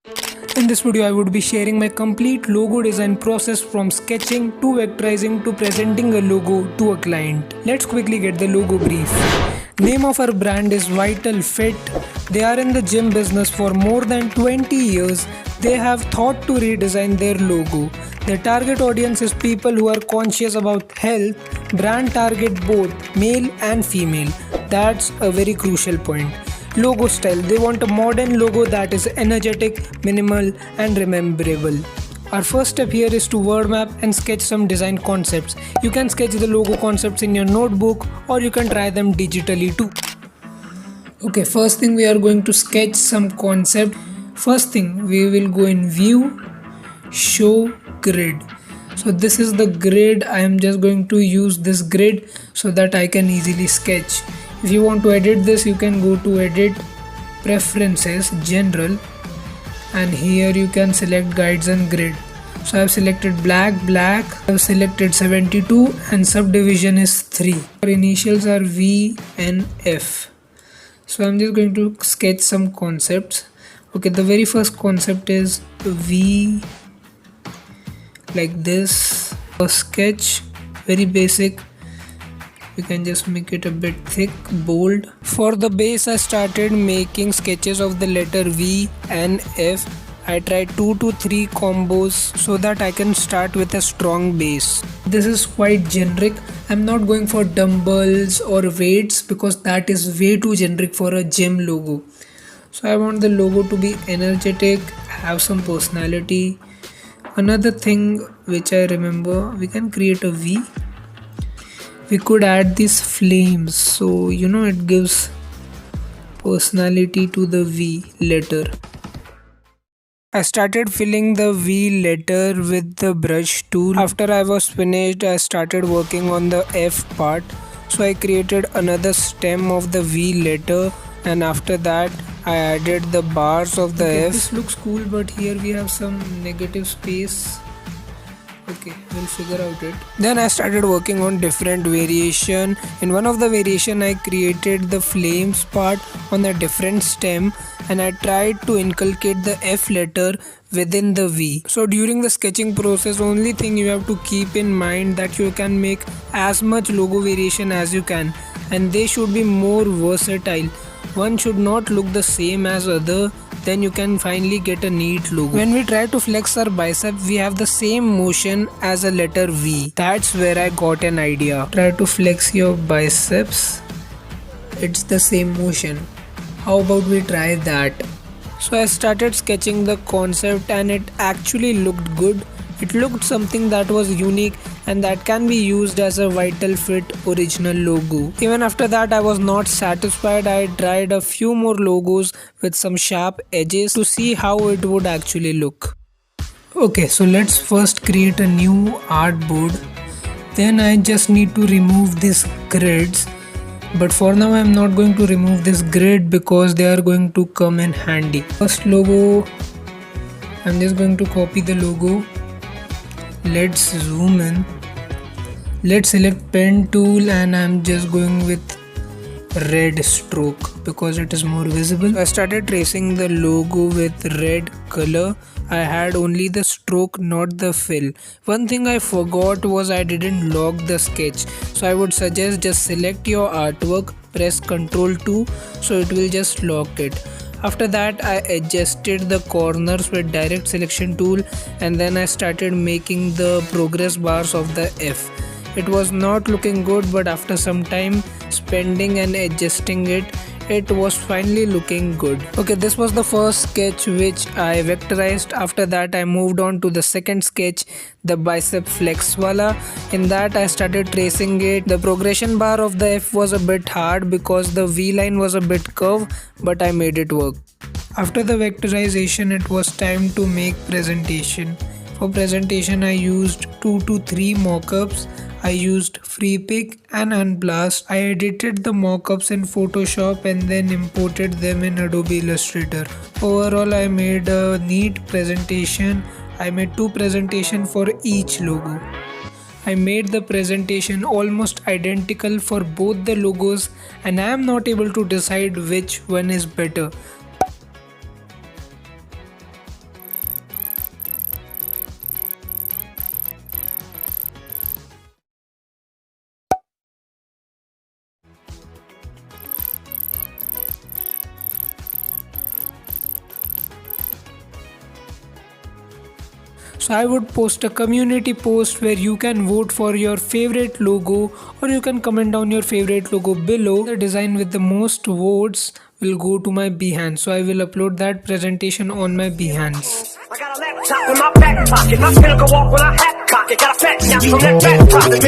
In this video, I would be sharing my complete logo design process from sketching to vectorizing to presenting a logo to a client. Let's quickly get the logo brief. Name of our brand is Vital Fit. They are in the gym business for more than 20 years. They have thought to redesign their logo. The target audience is people who are conscious about health. Brand target both male and female. That's a very crucial point. Logo style. They want a modern logo that is energetic, minimal and rememberable. Our first step here is to word map and sketch some design concepts. You can sketch the logo concepts in your notebook or you can try them digitally too. Okay, first thing we are going to sketch some concept. First thing we will go in view, show, grid. So this is the grid. I am just going to use this grid so that I can easily sketch. If you want to edit this, you can go to edit, preferences, general, and here you can select guides and grid. So I have selected black, I have selected 72 and subdivision is 3. Our initials are V and F. So I'm just going to sketch some concepts. Okay, the very first concept is V, like this. A sketch, very basic. You can just make it a bit thick, bold. For the base, I started making sketches of the letter V and F. I tried 2 to 3 combos so that I can start with a strong base. This is quite generic. I'm not going for dumbbells or weights because that is way too generic for a gym logo. So I want the logo to be energetic, have some personality. Another thing which I remember, we can create a V. We could add these flames, so it gives personality to the V letter. I started filling the V letter with the brush tool. After I was finished, I started working on the F part. So I created another stem of the V letter, and after that I added the bars of the F. This looks cool, but here we have some negative space. Okay, we'll figure out it. Then I started working on different variation. In one of the variation, I created the flames part on a different stem and I tried to inculcate the F letter within the V. So during the sketching process, only thing you have to keep in mind that you can make as much logo variation as you can, and they should be more versatile. One should not look the same as other, then you can finally get a neat logo. When we try to flex our bicep, we have the same motion as a letter V. That's where I got an idea. Try to flex your biceps. It's the same motion. How about we try that? So I started sketching the concept and it actually looked good. It looked something that was unique and that can be used as a Vital Fit original logo. Even after that, I was not satisfied. I tried a few more logos with some sharp edges to see how it would actually look. Okay, so let's first create a new artboard. Then I just need to remove these grids. But for now, I'm not going to remove this grid because they are going to come in handy. First logo, I'm just going to copy the logo. Let's zoom in. Let's select pen tool and I'm just going with red stroke because it is more visible. I started tracing the logo with red color. I had only the stroke, not the fill. One thing I forgot was I didn't lock the sketch. So I would suggest just select your artwork, press Ctrl 2 so it will just lock it. After that, I adjusted the corners with direct selection tool and then I started making the progress bars of the F. It was not looking good, but after some time spending and adjusting it, it was finally looking good. Okay, this was the first sketch which I vectorized. After that, I moved on to the second sketch, the bicep flex wala. In that, I started tracing it. The progression bar of the F was a bit hard because the V line was a bit curved, but I made it work. After the vectorization, it was time to make presentation. For presentation, I used 2 to 3 mockups. I used FreePic and Unblast. I edited the mockups in Photoshop and then imported them in Adobe Illustrator. Overall, I made a neat presentation. I made 2 presentations for each logo. I made the presentation almost identical for both the logos and I am not able to decide which one is better. So I would post a community post where you can vote for your favorite logo, or you can comment down your favorite logo below. The design with the most votes will go to my Behance. So I will upload that presentation on my Behance. I got a laptop in my back pocket. My pinnacle walk when I hat cock it. Got a fat from that back pocket.